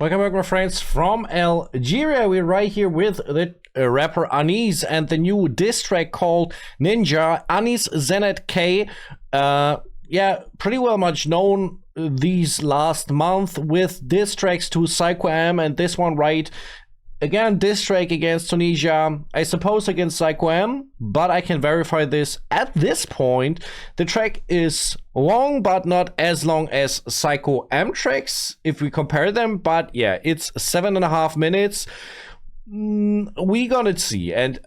Welcome back, my friends, from Algeria. We're right here with the rapper Anis and the new diss track called Ninja. Anis Zenet K, pretty well much known these last month with diss tracks to Psycho M, and this one right again, diss track against Tunisia, I suppose against Psycho M, but I can verify this at this point. The track is long, but not as long as Psycho M tracks, if we compare them, but yeah, it's 7.5 minutes. We gonna see, and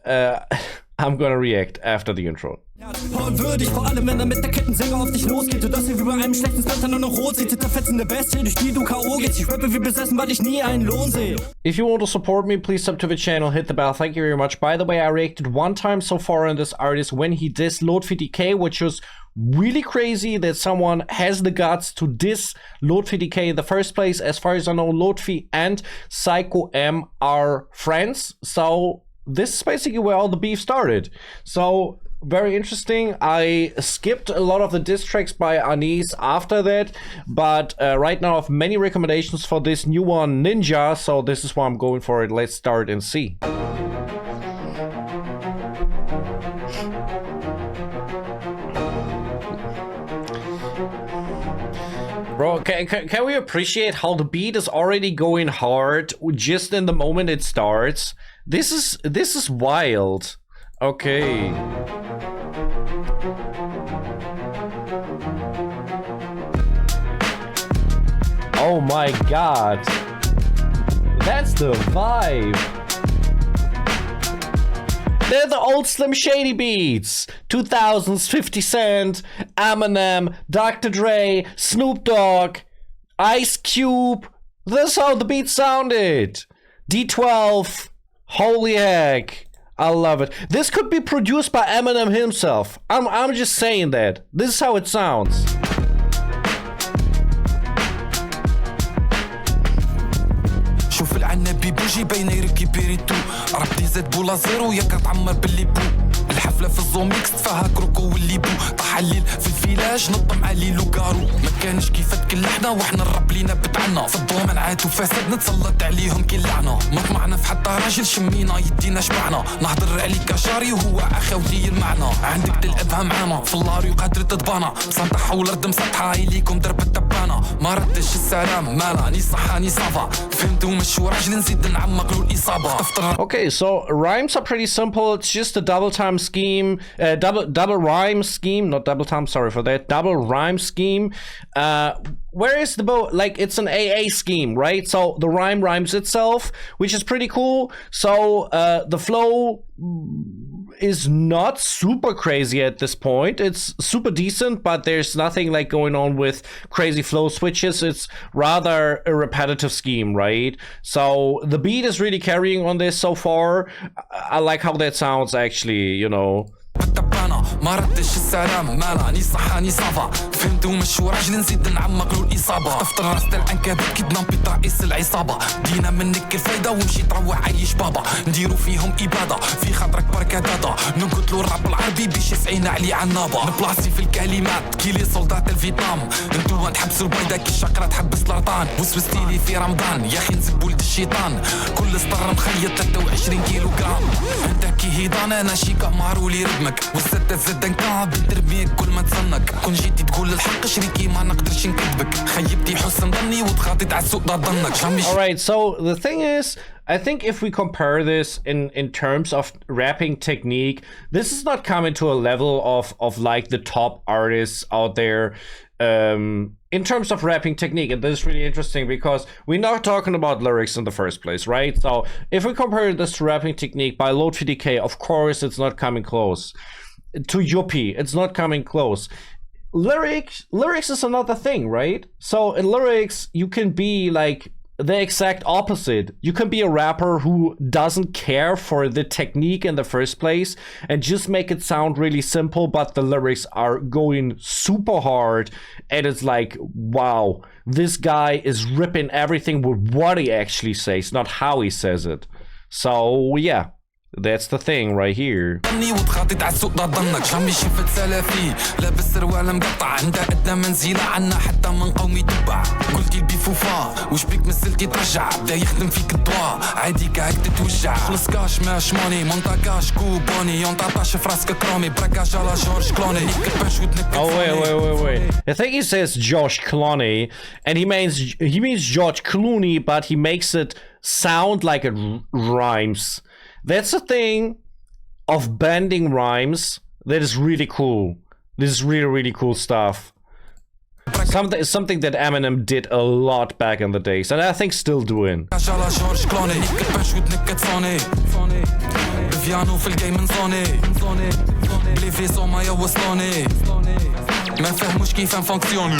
I'm gonna react after the intro. Würdig, vor allem wenn er mit der Kettensäge auf dich losgeht. Du das hier wie bei einem schlechten Splatter nur noch rot sieht. Zitterfetzende Bestie, durch die du K.O. gehst. Ich rappe wie besessen, weil ich nie einen Lohn sehe. If you want to support me, please sub to the channel, hit the bell, thank you very much. By the way, I reacted one time so far on this artist when he dissed lotfi, which was really crazy that someone has the guts to diss lotfi in the first place. As far as I know, Lotfi and Psycho M are friends, so this is basically where all the beef started. So very interesting. I skipped a lot of the diss tracks by Anis after that, but right now I have many recommendations for this new one, Ninja, so this is why I'm going for it. Let's start and see. Bro, can we appreciate how the beat is already going hard just in the moment it starts? This is wild. Okay. Oh my god. That's the vibe. They're the old Slim Shady beats. 2000s 50 Cent, Eminem, Dr. Dre, Snoop Dogg, Ice Cube. That's how the beat sounded. D12. Holy heck. I love it. This could be produced by Eminem himself. I'm just saying that. This is how it sounds. شوف العنبي بوجي بين يركي بيريتو ربي زاد بولا زيرو ياك تعمر باللي بو الحفله في الزوميكس تفاها كروكو واللي بو طاح الليل في الفيلاج نطم علي لوكارو ما كانش كيف تكلحنا وحنا الرب لينا بتعنا في الضومن عاد وفساد نتسلط عليهم كي لعنه ما طمعنا في حتى راجل شمينا يدينا شبعنا نهضر عليك كشاري وهو اخا ودير معنا عندك تلعبها معانا في اللاري وقادر تضبانا سانتا حول رد مسطحه ليكم درب التبانه ما ردش السلام مالا ني صحه ني صافا فهمتوا مشوا راجل نزيد نعمق له الاصابه. Okay, so rhymes are pretty simple. It's just a double time scheme, double rhyme scheme, not double time, sorry for that, double rhyme scheme. Where is the like it's an AA scheme, right? So the rhyme rhymes itself, which is pretty cool. So the flow is not super crazy at this point. It's super decent, but there's nothing like going on with crazy flow switches. It's rather a repetitive scheme, right? So the beat is really carrying on this so far. I like how that sounds actually, you know. ما ردش السلام مالا ني صحة ني صافا فهمتوا مشوا راجل نزيد نعمق له الإصابة طفت راس العنكبوت كي بنبيط رئيس العصابة دينا منك الفايدة ومشي تروح عيش بابا نديرو فيهم إبادة في خاطرك بركة دادا نقتلو الراب العربي باش يسعينا عليه عنابة نبلاصي في الكلمات كي لي سولدات الفيتنام انتوا تحبسوا البيضة كي الشقرة تحبس الأرطان وسوستيلي في رمضان يا أخي نزب ولد الشيطان كل سطر مخيط 23 كيلو جرام انت كي هيضان أنا شيكا مارولي ردمك والستة زدنكا بتربيك كل ما تزنك كون جيتي تقول الحق شريكي ما نقدرش نكذبك خيبتي حسن ظني وتخاطي على السوق ضنك. Alright, so the thing is, I think if we compare this in terms of rapping technique, this is not coming to a level of like the top artists out there in terms of rapping technique. And this is really interesting because we're not talking about lyrics in the first place, right? So if we compare this to rapping technique by lotfi, of course it's not coming close. To Yuppie, it's not coming close. Lyrics is another thing, right? So in lyrics, you can be like the exact opposite. You can be a rapper who doesn't care for the technique in the first place and just make it sound really simple, but the lyrics are going super hard and it's like, wow, this guy is ripping everything with what he actually says, not how he says it. So yeah, That's the thing right here. وتخاطي تاع السوق دا ظنك جامي شفت سلافي لابس سروال مقطع عندها عدة منزيلة عنا حتى من قومي تبع قلتي بفوفا وش بيك مسلتي ترجع بدا يخدم فيك الدواء عادي كاك تتوجع خلص كاش ماش موني مونتا كاش كوبوني يونطاطاش في راسك كرومي براكاش على جورج كلوني كباش ودنك Oh wait. I think he says Josh Clooney, and he means George Clooney, but he makes it sound like it rhymes. That's the thing of bending rhymes that is really cool. This is really cool stuff. Something that Eminem did a lot back in the days, and I think still doing. ما فهموش كيف نفونكسيوني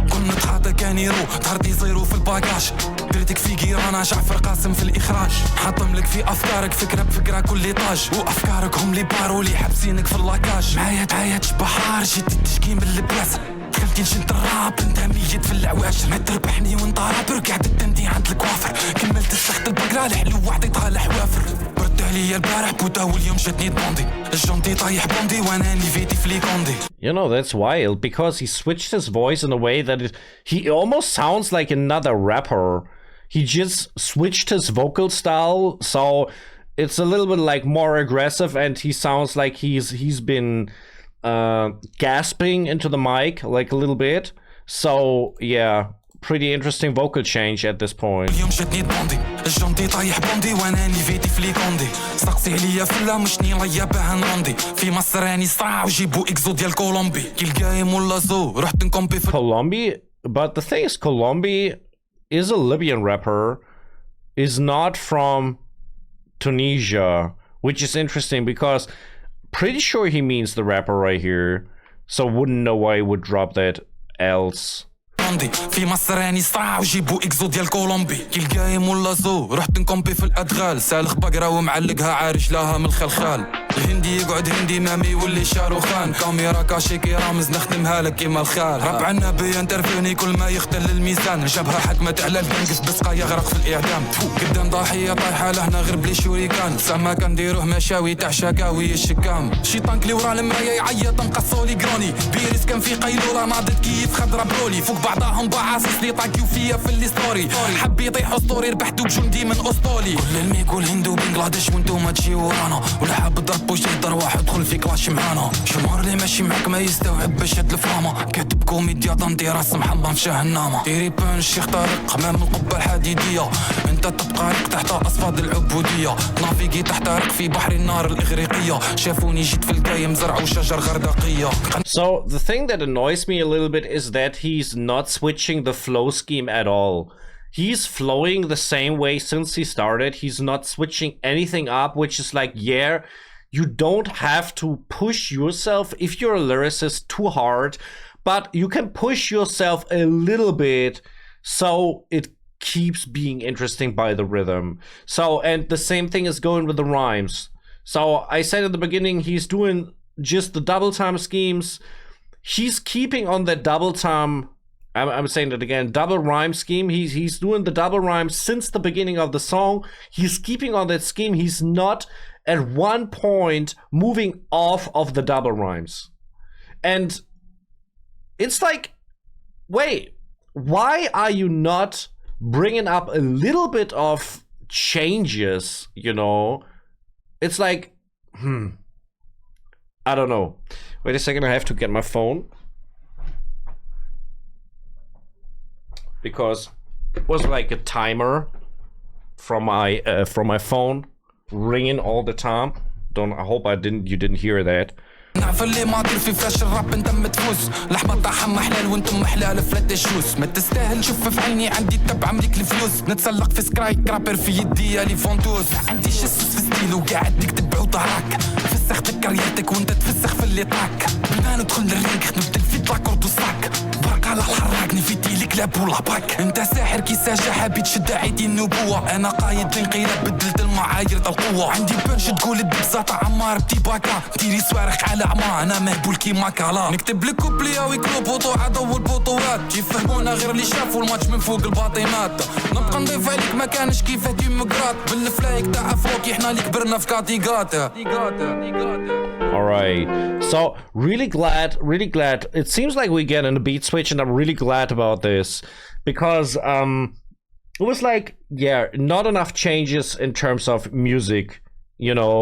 كنا نتحدى كان يرو تهردي زيرو في الباكاج درتك في كيرانا جعفر قاسم في الإخراج حاطم لك في أفكارك فكرة بفكرة كل طاج وأفكارك هم لي بارولي حابسينك في اللاكاج معايا بحار جيتي تشكي من البلاصة دخلتي لجنة الراب انت ميت في العواشر ما تربحني وانت رابر قاعد تندي عند الكوافر كملت السخت البقرة الحلو وعطيتها الحوافر برد عليا البارح بوتا واليوم جاتني تبوندي الجونتي طايح بوندي وانا نيفيتي في ليكوندي. You know, that's wild because he switched his voice in a way that he almost sounds like another rapper. He just switched his vocal style, so it's a little bit like more aggressive, and he sounds like he's been gasping into the mic like a little bit. So yeah, pretty interesting vocal change at this point. اليوم جاتني تبوندي الجونتي طايح بوندي وانا نيفيتي في ليكوندي سقسي عليا فلا مشني ليا باه نروندي في مصر راني صراع وجيبو اكزو ديال كولومبي كي القايم ولا زو رحت نكومبي في Colombi, but the thing is, Colombi is a Libyan rapper, is not from Tunisia, which is interesting because pretty sure he means the rapper right here, so wouldn't know why he would drop that else. في مصر راني صراع وجيبو اكزو ديال كولومبي كي القايم ولا زو رحت نكومبي في الادغال سالخ بقرة ومعلقها عارش لها من الخلخال الهندي يقعد هندي مامي يولي شاروخان كاميرا كاشي كي رامز نخدمها لك كيما الخال ربع النبي انترفيوني كل ما يختل الميزان جابها حكمت على الكنقف بسقى يغرق في الاعدام قدام ضحيه طايحه لهنا غير بلي شوريكان سما كنديروه مشاوي تاع شكاوي الشكام شيطان كلي ورا المرايه يعيط نقصولي قروني بيريس كان في قيلوله ناضت كيف خضره برولي فوق بعضهم بعاصص لي طاكيو فيا في الستوري حب يطيح اسطوري ربحتو بجندي من اسطولي كل الميكو الهند وبنغلاديش وانتو ما تجي ورانا ولا حاب تضرب وش يقدر واحد دخل في كلاش معانا جمهور اللي ماشي معاك ما يستوعب باش هاد الفراما كاتب كوميديا طنطي راس محمم في جهنم ديري بان الشيخ طارق امام القبه الحديديه انت تبقى رق تحت اصفاد العبوديه نافيكي تحترق في بحر النار الاغريقيه شافوني جيت في الكايم زرعوا شجر غردقيه. So the thing that annoys me a little bit is that he's not switching the flow scheme at all. He's flowing the same way since he started. He's not switching anything up, which is like, yeah, you don't have to push yourself if you're a lyricist too hard, but you can push yourself a little bit so it keeps being interesting by the rhythm. So, and the same thing is going with the rhymes. So I said at the beginning, he's doing just the double time schemes. He's keeping on that double time. I'm saying that again, double rhyme scheme. He's doing the double rhyme since the beginning of the song. He's keeping on that scheme. He's not at one point moving off of the double rhymes. And it's like, wait, why are you not bringing up a little bit of changes, you know? It's like, I don't know. Wait a second, I have to get my phone. Because it was like a timer from my phone ringing all the time. I hope you didn't hear that. نعرف اللي ما طير في فلاش الراب انت متفوز لحظة طاحة حلال وانتم حلال فلات شوز ما تستاهل شوف في عيني عندي تبع عمريك الفلوس نتسلق في سكراي كرابر في يدي لي فونتوز عندي شس في ستيل وقاعد نكتب عوض راك فسخت لك كاريرتك وانت تفسخ في اللي طاك. بدنا ندخل للرينك نبدل في لاكورد وصاك. برق على الحراك نفيتي لك لاب ولا باك. انت ساحر كي ساجة حابي تشد عيدي النبوة. انا قايد الانقلاب بدلت المعايير د القوة. عندي بنش تقول ببساطة عمار بتيباكا. ديري صواريخ على عما انا مهبول كيما كالا. نكتب لك كوبلي او يكلو بوطو عدو البطوات. يفهمونا غير اللي شافوا الماتش من فوق الباطيمات. نبقى نضيف عليك ما كانش كيف هدي مقرات. بالفلايك تاع افروكي احنا اللي كبرنا في كاتيغات. Alright, so really glad. It seems like we get in a beat switch, and I'm really glad about this because it was like, yeah, not enough changes in terms of music, you know.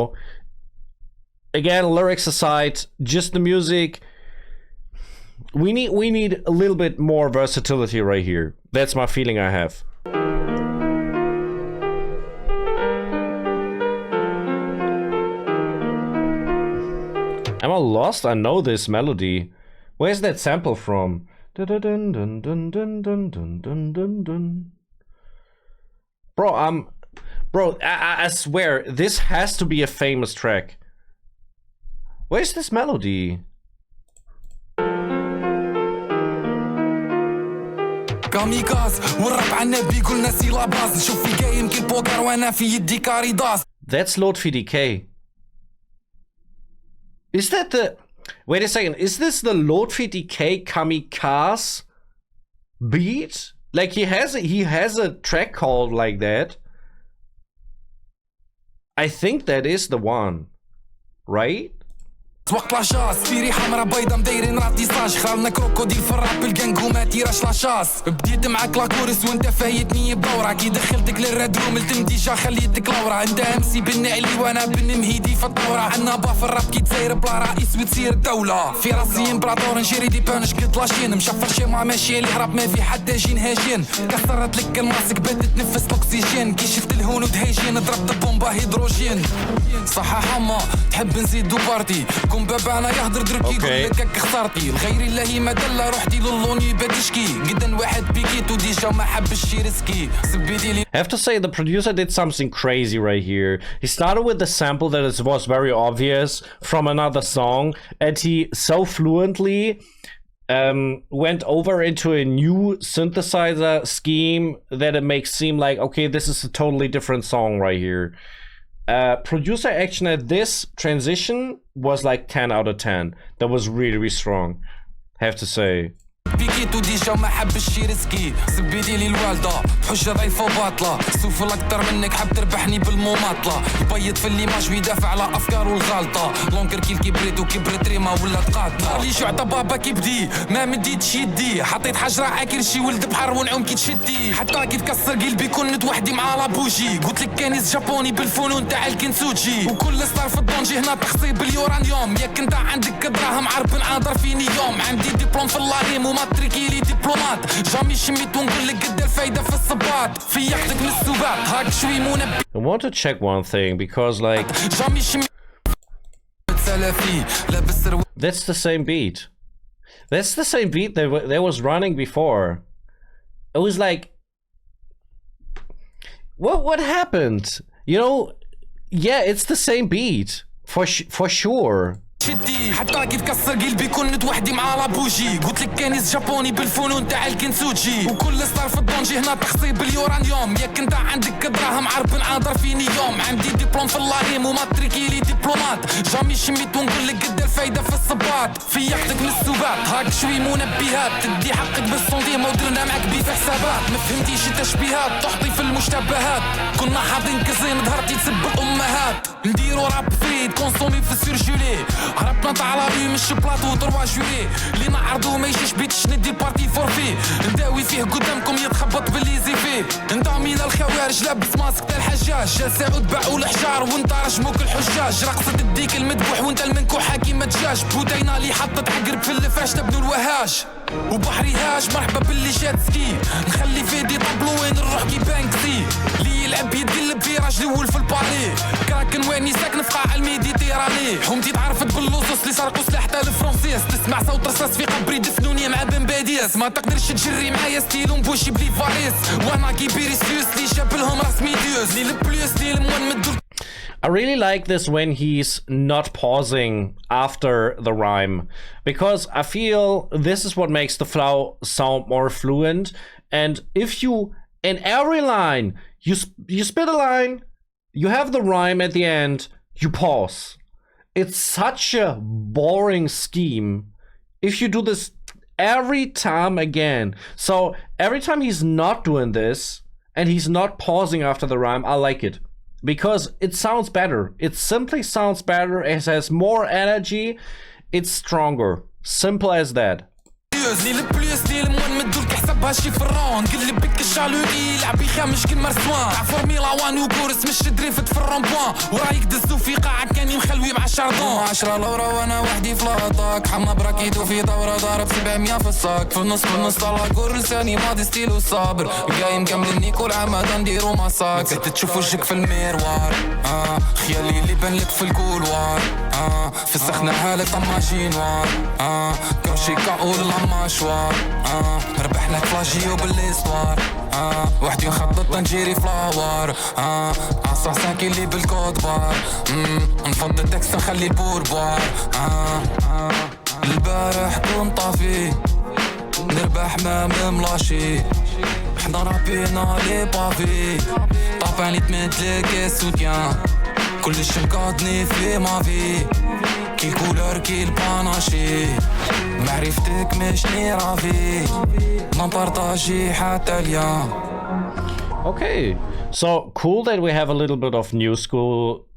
Again, lyrics aside, just the music. We need a little bit more versatility right here. That's my feeling I have. Am I lost? I know this melody. Where's that sample from? Bro, I swear, this has to be a famous track. Where's this melody? كاميكاز والراب عنا بيقول ناسي لاباز. نشوف في جاي يمكن بوكر وانا في يدي كاريداس. That's lotfi DK. Is that the... Wait a second, is this the lotfi DK Kamikaze beat? Like he has a track called like that. I think that is the one, right? توقع شاس في ريحة حمرا بيضا مدايرين راتيساج. خالنا كروكوديل في الراب الجنج وما تيراش لاشاس. بديت معاك لاكورس وانت فايتني بدورة. كي دخلتك للراد روم التمديجا خليتك لورا. انت امسي بالنعلي وانا بالنمهيدي في الدورة. عنا با في الراب كي تسير بلا رئيس وتصير الدولة. في راسي امبراطور نشري دي بانش قد لاشين. مشفر شيما ماشي اللي هرب ما في حتى جين هاجين. كسرت لك الماسك بدت تنفس الاكسجين. كي شفت الهنود هاجين ضربت بومبا هيدروجين. صح حما تحب نزيدو بارتي. كون بابا انا يهدر دركي يقول لك هك خسرتي. الغير الله ما دلة روحتي للوني بدشكي. قدن واحد بيكيتو ديجا ما حبش يرسكي. سبيدي لي. I have to say the producer did something crazy right here. He started with the sample that was very obvious from another song, and he so fluently went over into a new synthesizer scheme that it makes seem like, okay, this is a totally different song right here. Producer action at this transition was like 10 out of 10. That was really strong, have to say. بيكيتو ديجا ما حبش يرسكي. سبيدي لي الوالدة حجة ضعيفة وباطلة. سوفل اكتر منك حب تربحني بالمماطلة. يبيض في الليماج ويدافع على افكاره الغالطة. لونكر كي الكبريت وكبرت ريما ولا تقاطع. لي شو عطا بابا كي بدي ما مديتش يدي. حطيت حجرة عاكر شي ولد بحر ونعوم كي تشدي. حتى كي تكسر قلبي كنت وحدي مع لابوجي. قلت لك كنيس جابوني بالفنون تاع الكنسوجي. وكل ستار في الدونجي هنا تخصيب اليورانيوم. ياك انت عندك دراهم عرب نعاذر فيني يوم. عندي دبلوم في اللاريم وما تركي لي دبلومات. جامي شميت ونقول لك قد الفايدة في الصباط. في ياخدك من السباط هاك شوي منبي. I want to check one thing because like جامي شميت سلفي لابس that's the same beat. That's the same beat that was running before. It was like, what happened? You know, yeah, it's the same beat for sure. شدي حتى كي تكسر قلبي كنت وحدي مع لابوجي. قلت لك كنيس جابوني بالفنون تاع الكنسوجي. وكل ستار في الدونجي هنا تخصيب اليورانيوم. ياك انت عندك دراهم عرب نعاذر فيني يوم. عندي دبلوم في اللاريم وما تركي لي دبلومات. جامي شميت ونقول لك قد الفايدة في الصباط. في ياخدك من السباط هاك شوي منبهات. تدي حقك بالسنتيم ودرنا معك بيه في حسابات. ما فهمتيش التشبيهات تحطي في المشتبهات. كنا حاطين كزين ظهرتي تسب الامهات. نديرو راب فريد كونسومي في السيرجولي. هربنا نطلع على ريو مش بلاطو تروا جوري. اللي نعرضو ما يجيش بيتش ندي بارتي فورفي. نداوي فيه قدامكم يتخبط بالليزي فيه. انضامينا الخوارج لابس ماسك تاع الحجاج. جال سعود باعوا الحجار وانت رجموك الحجاج. رقصة الديك المذبوح وانت المنكوح حكيمة دجاج. بودينا اللي حطت عقرب في الفراش تبنوا الوهاج. وبحري هاج مرحبا باللي جات سكي. نخلي فيدي طبلو وين نروح كي بانكسي. اللي يلعب يتقلب في راجلي ولف في الباري. كراكن واني ساكن في قاع الميديتيراني. حومتي تعرفت باللصوص اللي سرقوا سلاح تاع الفرنسيس. تسمع صوت رصاص في قبري دفنوني مع بمباديس. ما تقدرش تجري معايا ستيلو مبوشي بلي فاريس. وانا كي بيريسيوس اللي جاب لهم راس ميديوس. اللي البلوس اللي المون مدو. I really like this when he's not pausing after the rhyme, because I feel this is what makes the flow sound more fluent. And if you, in every line, you spit a line, you have the rhyme at the end, you pause. It's such a boring scheme if you do this every time again. So every time he's not doing this and he's not pausing after the rhyme, I like it. Because it sounds better. It simply sounds better. It has more energy. It's stronger. Simple as that. لي البلوس لي المون مدول كحسبها شي فرون قلب بك الشالولي لعبي خامش كي مرسوان تاع فورميلا وان وكورس مش دريفت في الرومبوان ورايك دزو في قاعة كاني مخلوي مع الشاردون 10 لورا وانا وحدي في لاطاك حما براكيتو في دورة ضارب 700 في الصاك في النص طلع كور لساني ماضي ستيلو صابر قايم كاملني كل عام نديرو مساك زدت تشوف وجهك في الميروار خيالي اللي بان لك في الكولوار في السخنة حالة طماشي نوار كرشي كاول مشوار ربح لك فلاجيو بالاسوار وحدي نخطط نجيري فلاوار عصاصاكي اللي بالكود بار نفض التكست نخلي البوربوار البارح كنت طافي نربح ما مملاشي حنا رابينا لي بافي طابعني تمدلك سوتيان كلش مقادني في مافي كي الكولور كي الباناشي معرفتك مشني رافي ما نبارطاجي حتى اليوم. Okay, so cool that we have a little bit of new school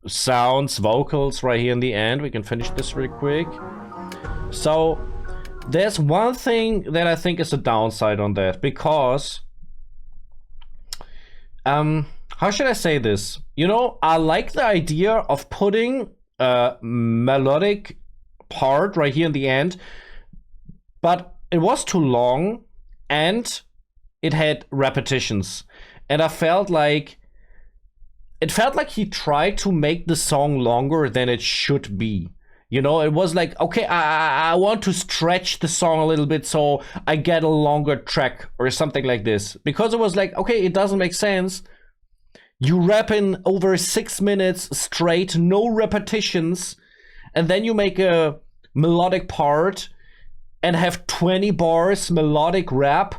sounds, vocals right here in the end. We can finish this really quick. So there's one thing that I think is a downside on that, because how should I say this? You know, I like the idea of putting a melodic part right here in the end, but it was too long and it had repetitions, and I felt like he tried to make the song longer than it should be. You know, it was like, okay, I want to stretch the song a little bit so I get a longer track or something like this, because it was like, okay, it doesn't make sense. You rap in over 6 minutes straight, no repetitions, and then you make a melodic part and have 20 bars melodic rap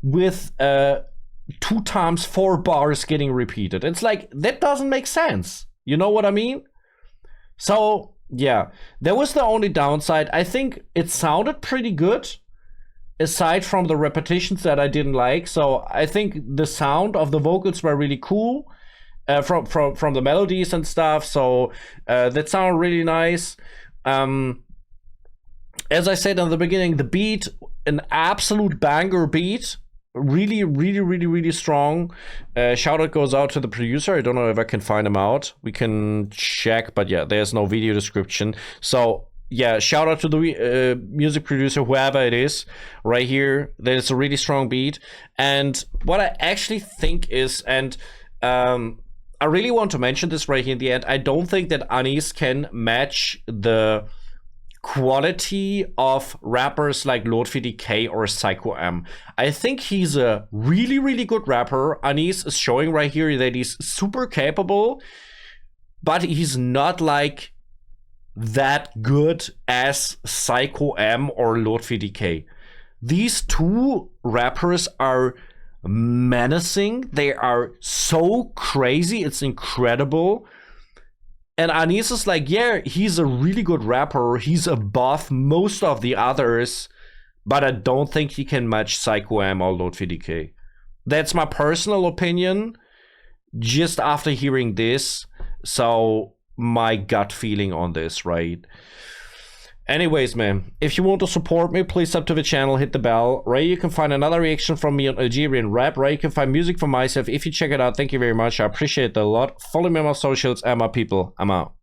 with 2 times 4 bars getting repeated. It's like, that doesn't make sense. You know what I mean? So yeah, that was the only downside. I think it sounded pretty good, aside from the repetitions that I didn't like. So I think the sound of the vocals were really cool, from the melodies and stuff. So that sounded really nice. As I said in the beginning, the beat, an absolute banger beat. Really strong. Shout out goes out to the producer. I don't know if I can find him out. We can check, but yeah, there's no video description. So yeah, shout out to the music producer, whoever it is, right here. There's a really strong beat. And what I actually think is, and I really want to mention this right here in the end, I don't think that Anis can match the quality of rappers like lotfi DK or Psycho M. I think he's a really good rapper. Anis is showing right here that he's super capable, but he's not like that good as Psycho M or lotfi DK. These two rappers are menacing. They are so crazy. It's incredible. And Anis is like, yeah, he's a really good rapper. He's above most of the others, but I don't think he can match Psycho M or lotfi DK. That's my personal opinion, just after hearing this. So my gut feeling on this, right? Anyways, man, if you want to support me, please sub to the channel, hit the bell. Right, you can find another reaction from me on Algerian rap. Right, you can find music from myself. If you check it out, thank you very much. I appreciate it a lot. Follow me on my socials and my people. I'm out.